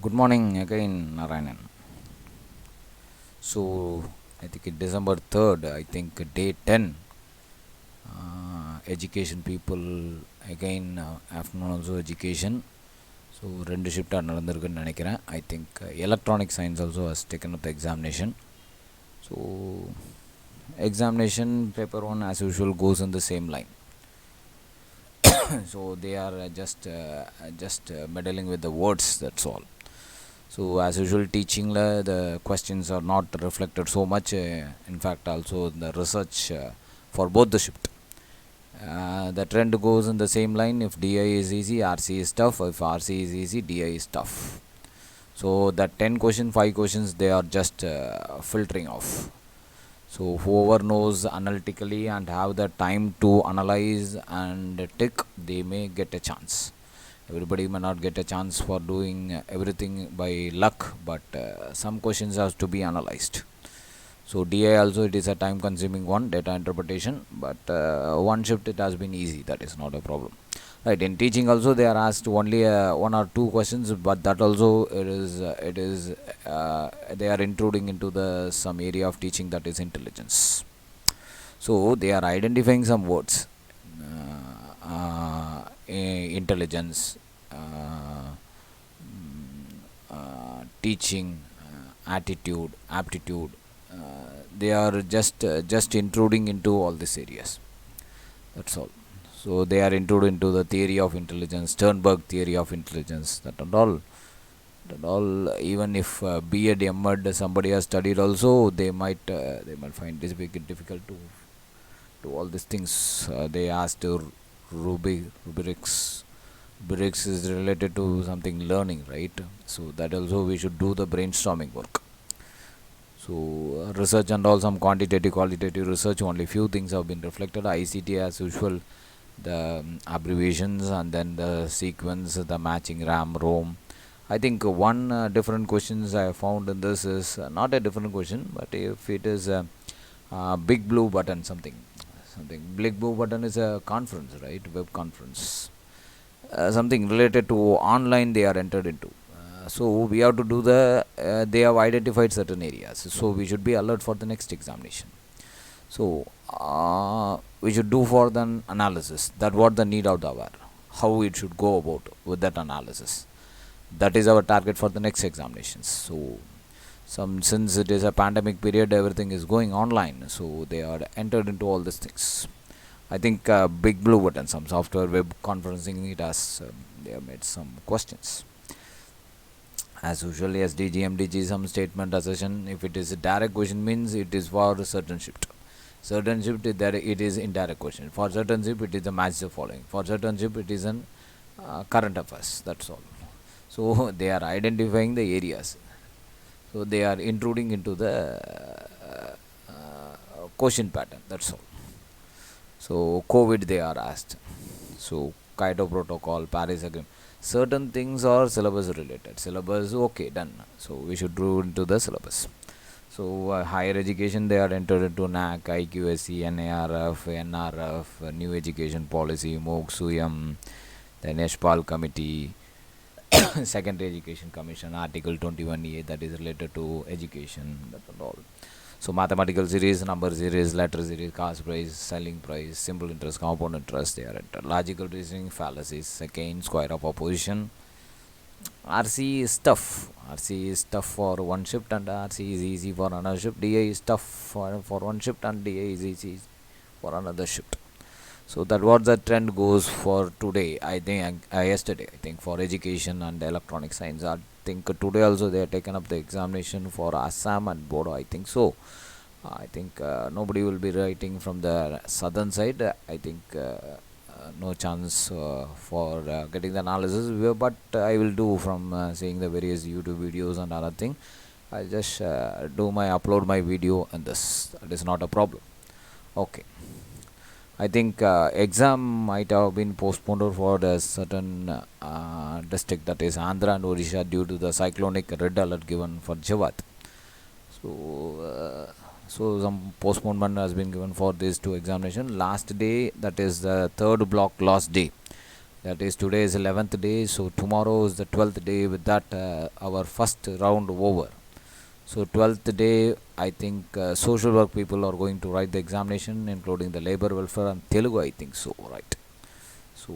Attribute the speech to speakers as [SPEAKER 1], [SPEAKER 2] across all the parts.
[SPEAKER 1] Good morning again, Narayanan. So, I think it's December 3rd, I think day 10. Education people again, afternoon also education. So, ரெண்டு ஷிஃப்டாக நடந்திருக்குன்னு நினைக்கிறேன். I think electronic science also has taken up the examination. So, examination paper 1 as usual goes in the same line. So, they are just meddling with the words, that's all. So as usual teaching the questions are not reflected so much, in fact also the research for both the shift. The trend goes in the same line. If DI is easy, RC is tough. If RC is easy, DI is tough. So that 10 question, 5 questions, they are just filtering off. So whoever knows analytically and have the time to analyze and tick, they may get a chance. Everybody may not get a chance for doing everything by luck, but some questions have to be analyzed. So DI also, it is a time consuming one, data interpretation, but one shift it has been easy, that is not a problem. Right, in teaching also they are asked only one or two questions, but that also it is they are intruding into the some area of teaching, that is intelligence. So they are identifying some words, intelligence, teaching, attitude, aptitude. They are just intruding into all these areas, that's all. So they are intruding into the theory of intelligence, Sternberg theory of intelligence, that and all. Even if B.Ed, M.Ed somebody has studied also, they might find this difficult to do all these things. They asked rubrics. Rubrics is related to something learning, right? So that also we should do the brainstorming work. So research and all, some quantitative qualitative research, only few things have been reflected. ICT as usual, the abbreviations and then the sequence, the matching RAM, ROM. I think one different questions I found in this is not a different question, but if it is big blue button, something big blue button is a conference, right? Web conference, something related to online they are entered into. So we have to do they have identified certain areas, so we should be alert for the next examination. So we should do for the analysis, that what the need of the hour, how it should go about with that analysis. That is our target for the next examinations. So since it is a pandemic period, everything is going online, so they are entered into all these things. I think big blue button, some software web conferencing, it has they have made some questions. As usually SDG, MDG, some statement assertion. If it is a direct question, means it is for a certain shift. Certain shift it is indirect question. For certain shift it is a match the following. For certain shift it is an current affairs, that's all. So they are identifying the areas, so they are intruding into the question pattern, that's all. So COVID they are asked. So Kyoto Protocol, Paris Agreement, certain things are syllabus related. Syllabus, okay, done. So we should do into the syllabus. So higher education, they are entered into NAC, IQSC, NARF, NRF, New Education Policy, MOOC, SUYAM, then Yashpal Committee, Secondary Education Commission, Article 21A, that is related to education, that and all. So mathematical series, number series, letter series, cost price, selling price, simple interest, compound interest, they are entered. Logical reasoning, fallacies, second, square of opposition. RC is tough. RC is tough for one shift and RC is easy for another shift. DA is tough for one shift and DA is easy for another shift. So that what the trend goes for today. I think yesterday, I think for education and electronic science. I think today also they have taken up the examination for Assam and Bodo, I think so. I think nobody will be writing from the southern side. I think no chance for getting the analysis, but I will do from seeing the various YouTube videos and other thing. I just upload my video, and this, that is not a problem. Okay, I think exam might have been postponed for a certain district, that is Andhra and Odisha, due to the cyclonic red alert given for Jawat. So some postponement has been given for these two examination. Last day, that is the third block last day, That is, today is 11th day, so tomorrow is the 12th day. With that, our first round over. So 12th day, I think social work people are going to write the examination, including the labor welfare and Telugu. I think so, right? So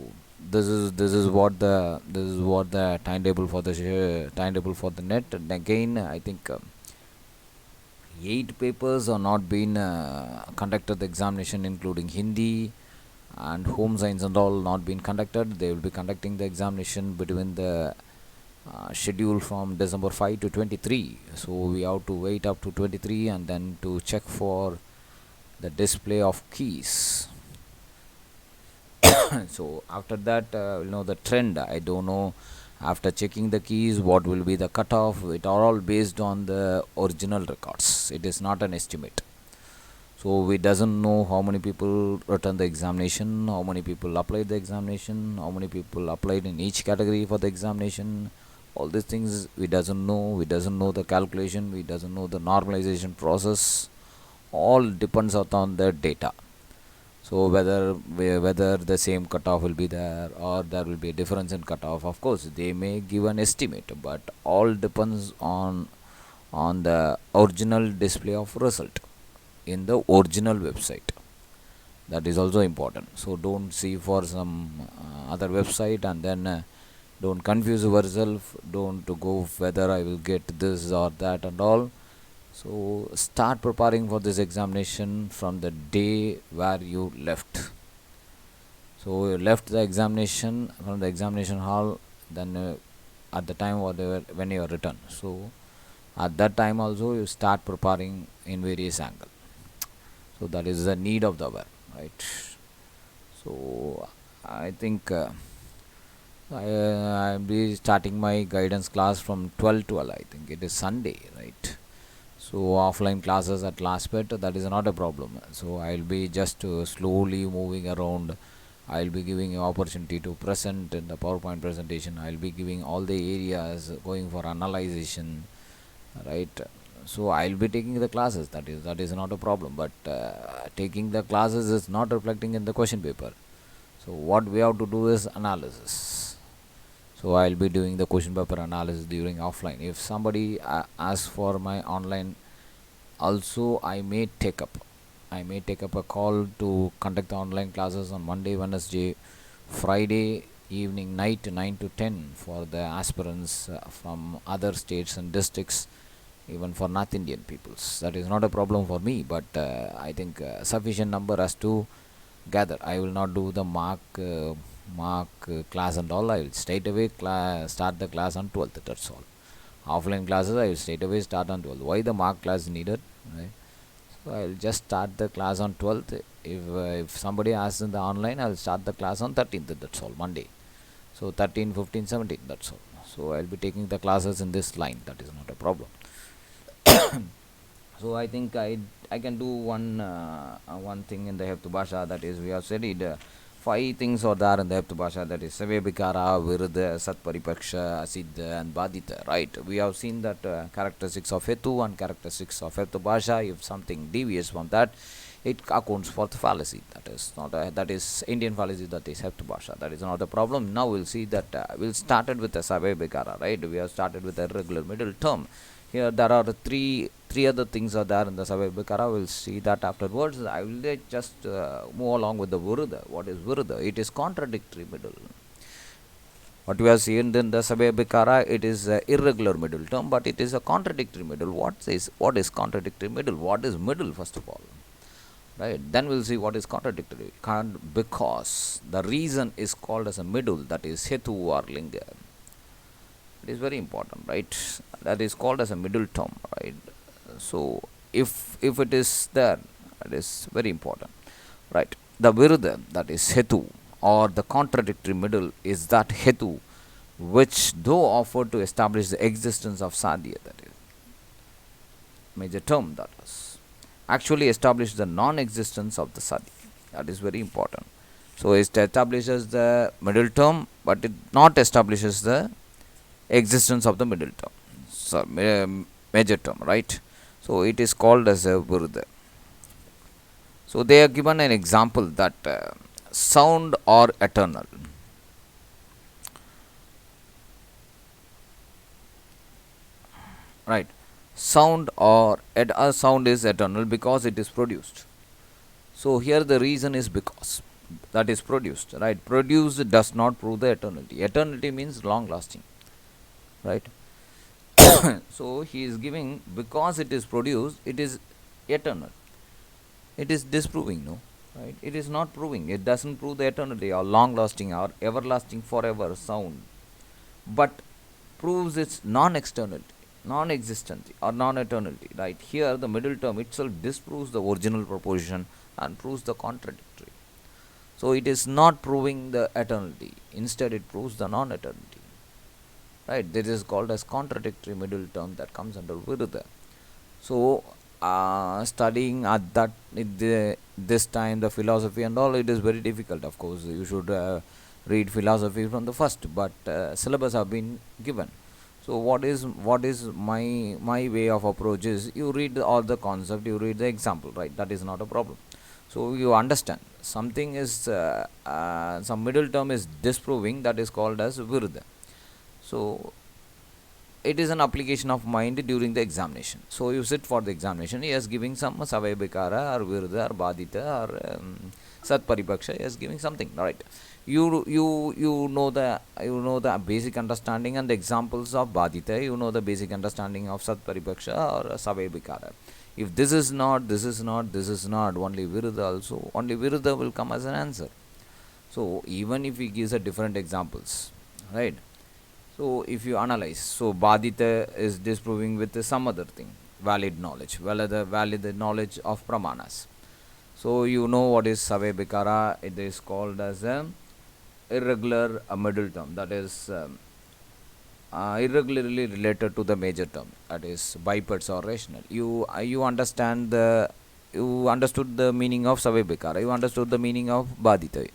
[SPEAKER 1] this is what the timetable for the timetable for the net. And again, I think 8 papers are not been conducted the examination, including Hindi and home science and all not been conducted. They will be conducting the examination between the schedule from December 5 to 23. So we have to wait up to 23 and then to check for the display of keys. So after that, we'll know the trend. I don't know, after checking the keys, what will be the cutoff. It are all based on the original records. It is not an estimate. So we doesn't know how many people return the examination, how many people applied the examination, how many people applied in each category for the examination. All these things we doesn't know. We doesn't know the calculation. We doesn't know the normalization process. All depends upon the data. So whether the same cutoff will be there or there will be a difference in cutoff. Of course, they may give an estimate, but all depends on the original display of result in the original website. That is also important. So don't see for some other website and then don't confuse yourself. Don't go whether I will get this or that and all. So start preparing for this examination from the day where you left. So you left the examination from the examination hall, then at the time whatever when you return. So at that time also you start preparing in various angles. So that is the need of the hour, right? So I think I'll be starting my guidance class from 12. I think it is Sunday, right? So offline classes at last bit, that is not a problem. So I'll be just slowly moving around. I'll be giving you opportunity to present in the PowerPoint presentation. I'll be giving all the areas going for analyzation, right? So I'll be taking the classes. That is not a problem. But taking the classes is not reflecting in the question paper. So what we have to do is analysis. So I'll be doing the question paper analysis during offline. If somebody asks for my online, also I may take up a call to conduct the online classes on Monday, Wednesday, Friday evening, night 9 to 10 for the aspirants from other states and districts, even for North Indian peoples. That is not a problem for me, but I think sufficient number has to gather. I will not do the mock class and all. I will straight away start the class on 12th. That's all. Offline classes I will straight away start on 12th. Why the mock class needed? Right? So I will just start the class on 12th. If somebody asks in the online, I will start the class on 13th. That's all. Monday. So 13, 15, 17. That's all. So I will be taking the classes in this line. That is not a problem. So I think I can do one thing in the Heptu Bhasha, that is we have studied 5 things are there in the Heptu Bhasha, that is Savya Bhikara, Virudha, Satparipaksha, Asiddha and Badita, right? We have seen that characteristics of Hetu and characteristics of Heptu Bhasha. If something deviates from that, it accounts for the fallacy. That is Indian fallacy, that is Heptu Bhasha. That is not a problem. Now we'll see that we'll started with the Savya Bhikara, right? We have started with a regular middle term. Here there are three other things are there in the Savya Bhikara. We'll see that afterwards. I will just move along with the Virudha. What is Virudha? It is contradictory middle. What we have seen in the Savya Bhikara, it is irregular middle term, but it is a contradictory middle. What is contradictory middle? What is middle, first of all? Right? Then we'll see what is contradictory. Because the reason is called as a middle, that is Hetu or Linga. It is very important, right? That is called as a middle term, right? So if it is there, that is very important, right? The Virudha, that is Hetu, or the contradictory middle, is that Hetu which, though offered to establish the existence of Sadhya, that is major term, that is actually establishes the non-existence of the Sadhya. That is very important. So it establishes the middle term, but it not establishes the existence of the middle term, so major term, right? So it is called as a Virudha. So they are given an example that sound or eternal. right? A sound is eternal because it is produced. So here the reason is because that is produced, right? Produced does not prove the eternity. Eternity means long lasting, right? So he is giving, because it is produced, it is eternal. It is disproving, no, right? It is not proving. It doesn't prove the eternity or long lasting or everlasting forever sound, but proves its non-externality, non-existency or non-eternality, right? Here the middle term itself disproves the original proposition and proves the contradictory. So it is not proving the eternity, instead it proves the non-eternity, right? This is called as contradictory middle term that comes under viruddha. So studying at this time the philosophy and all, it is very difficult. Of course you should read philosophy from the first, but syllabus have been given. So what is my way of approach is, you read all the concept, you read the example, right? That is not a problem. So you understand something is some middle term is disproving, that is called as viruddha. So it is an application of mind during the examination. So you sit for the examination, he is giving some savaya bikara or viruddha or badita or sat paripaksha, he is giving something, right? You know the basic understanding and the examples of badita, you know the basic understanding of sat paripaksha or savaya bikara. If this is not, this is not, this is not, only viruddha also, only viruddha will come as an answer. So even if he gives a different examples, right? So if you analyze, so Badita is disproving with some other thing, valid knowledge, valid knowledge of pramanas. So you know what is Save Bikara, it is called as a irregular middle term, that is irregularly related to the major term, that is bipeds or rational. You understood the meaning of Save Bikara, you understood the meaning of Badita.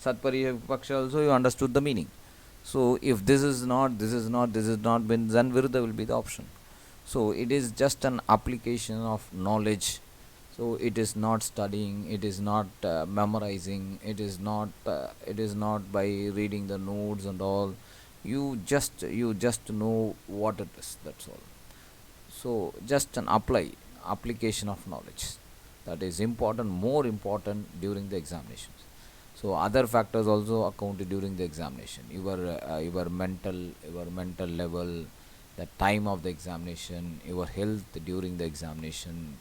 [SPEAKER 1] Satpari Paksha also you understood the meaning. So if this is not, this is not, this is not, then viruddha will be the option. So it is just an application of knowledge. So it is not studying, it is not memorizing, it is not by reading the notes and all. You just know what it is, that's all. So just an application of knowledge, that is important, more important during the examinations. So other factors also account during the examination, your mental level, the time of the examination, your health during the examination,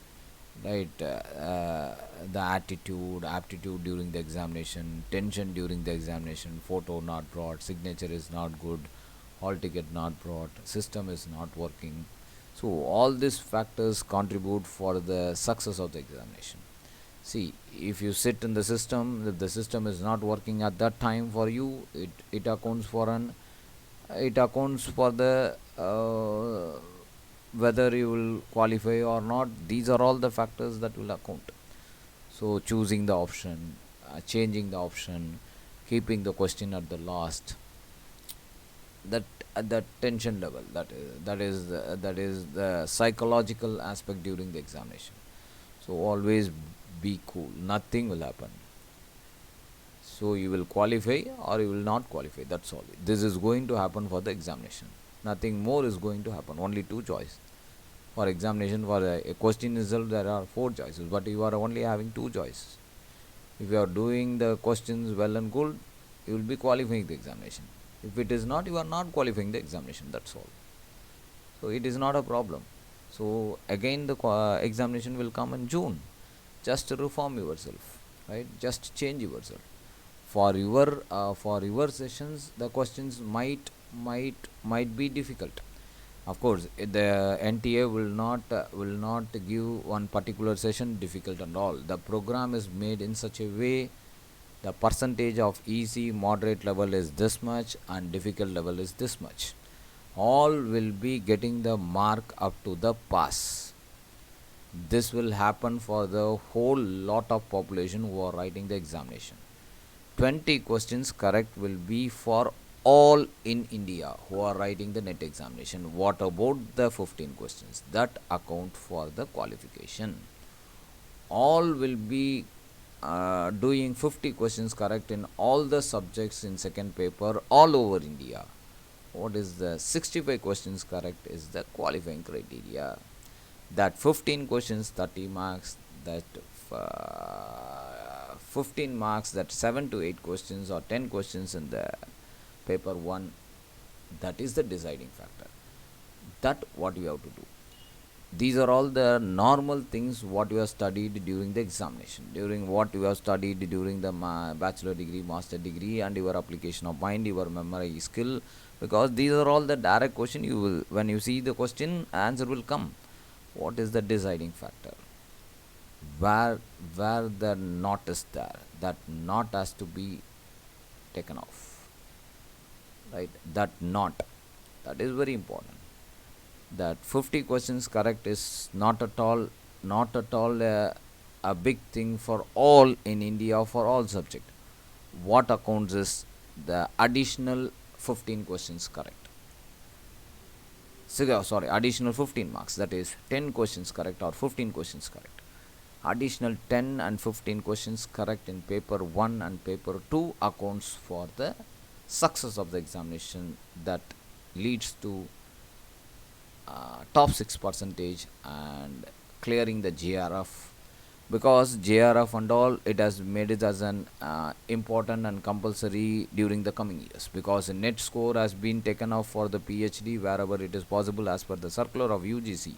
[SPEAKER 1] right? The attitude, aptitude during the examination, tension during the examination, photo not brought, signature is not good, hall ticket not brought, system is not working. So all these factors contribute for the success of the examination. See, if you sit in the system, if the system is not working at that time for you, it accounts for the whether you will qualify or not. These are all the factors that will account. So choosing the option, changing the option, keeping the question at the last, that at that tension level, that is the psychological aspect during the examination. So always be cool, nothing will happen. So you will qualify or you will not qualify, that's all. This is going to happen for the examination, nothing more is going to happen, only two choices. For examination, for a question result there are four choices, but you are only having two choices. If you are doing the questions well and good, you will be qualifying the examination. If it is not, you are not qualifying the examination, that's all. So it is not a problem. So again the examination will come in June. Just reform yourself, right? Just change yourself. For your sessions, the questions might be difficult. Of course, the NTA will not give one particular session difficult and all. The program is made in such a way, the percentage of easy moderate level is this much and difficult level is this much. All will be getting the mark up to the pass. This will happen for the whole lot of population who are writing the examination. 20 questions correct will be for all in India who are writing the net examination. What about the 15 questions? That account for the qualification. All will be doing 50 questions correct in all the subjects in second paper all over India. what is the 65 questions correct is the qualifying criteria. That 15 questions 30 marks, that 15 marks, that 7 to 8 questions or 10 questions in the paper 1, that is the deciding factor. That what you have to do. These are all the normal things what you have studied during the examination, during what you have studied during the bachelor degree, master degree, and your application of mind, your memory skill, because these are all the direct question. You will, when you see the question, answer will come. What is the deciding factor? Where the knot is there, that knot has to be taken off, right? That knot, that is very important. That 50 questions correct is not at all a big thing for all in India, for all subject. What accounts is the additional 15 questions correct. So, sorry, additional 15 marks, that is 10 questions correct or 15 questions correct. Additional 10 and 15 questions correct in paper 1 and paper 2 accounts for the success of the examination, that leads to top 6 percentage and clearing the JRF. Because JRF and all, it has made it as an important and compulsory during the coming years, because the net score has been taken off for the PhD wherever it is possible as per the circular of UGC,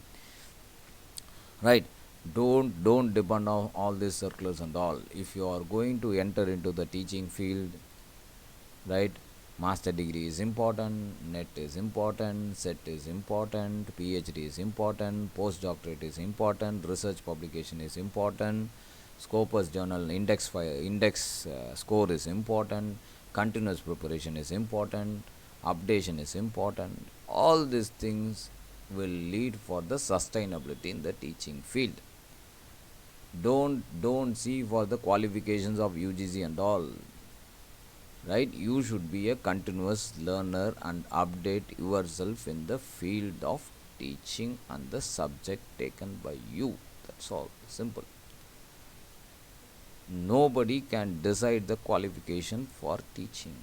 [SPEAKER 1] right? Don't depend on all these circulars and all. If you are going to enter into the teaching field, right, master degree is important, net is important, set is important, PhD is important, postdoctorate is important, research publication is important, Scopus journal index score is important, continuous preparation is important, updation is important. All these things will lead for the sustainability in the teaching field. Don't see for the qualifications of UGC and all, right? You should be a continuous learner and update yourself in the field of teaching and the subject taken by you. That's all, simple. Nobody can decide the qualification for teaching.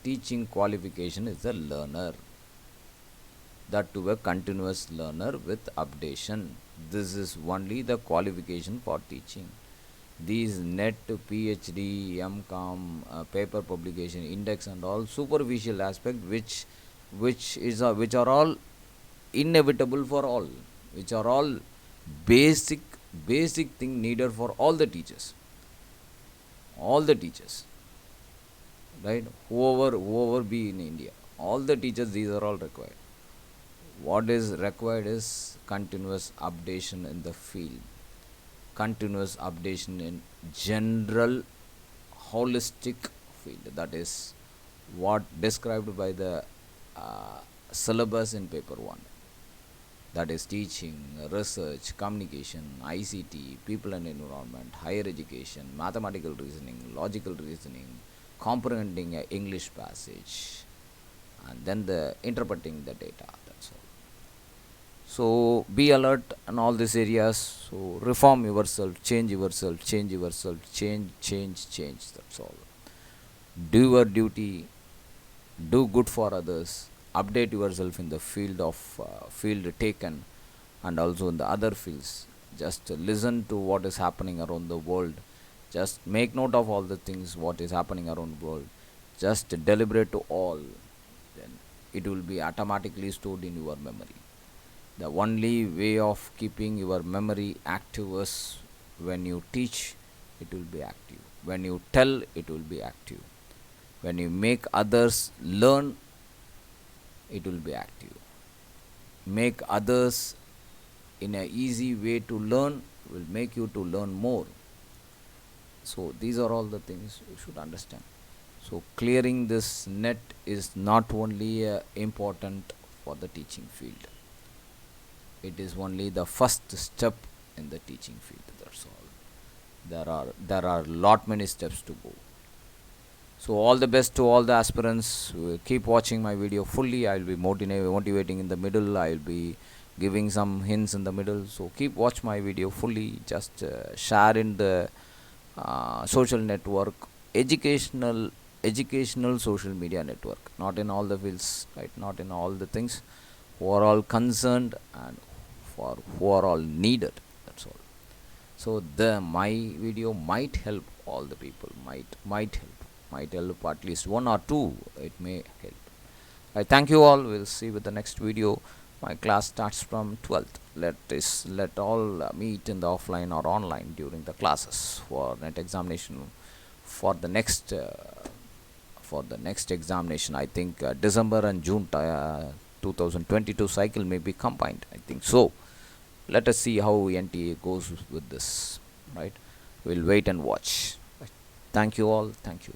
[SPEAKER 1] Teaching qualification is the learner, that to a continuous learner with updation. This is only the qualification for teaching. These net, PhD, MCom, paper publication, index, and all superficial aspect, which are all inevitable for all, which are all basic thing needed for all the teachers, right? Whoever be in India, all the teachers, these are all required. What is required is continuous updation in the field, continuous updation in general holistic field. That is what described by the syllabus in paper 1. That is teaching, research, communication, ICT, people and environment, higher education, mathematical reasoning, logical reasoning, comprehending a English passage, and then the interpreting the data. That's all. So be alert in all these areas. So reform yourself, change yourself, change That's all. Do your duty, do good for others, update yourself in the field taken, and also in the other fields. Just listen to what is happening around the world. Just make note of all the things what is happening around the world. Just deliberate to all. Then it will be automatically stored in your memory. The only way of keeping your memory active is when you teach, it will be active. When you tell, it will be active. When you make others learn, it will be active. Make others in an easy way to learn will make you to learn more. So these are all the things you should understand. So clearing this net is not only important for the teaching field. It is only the first step in the teaching field. That's all. There are lot many steps to go. So all the best to all the aspirants. Keep watching my video fully. I will be motivating in the middle. I will be giving some hints in the middle. So keep watch my video fully. Just share in the social network, educational educational social media network, not in all the fields, right, not in all the things, who are all concerned and for who are all needed. That's all. So the my video might help all the people, might help at least one or two. It may help. I thank you all. We'll see with the next video. My class starts from 12th. Let all meet in the offline or online during the classes for net examination, for the next examination. I think December and June 2022 cycle may be combined, I think so. Let us see how NTA goes with this, right? We'll wait and watch. Right. Thank you all. Thank you.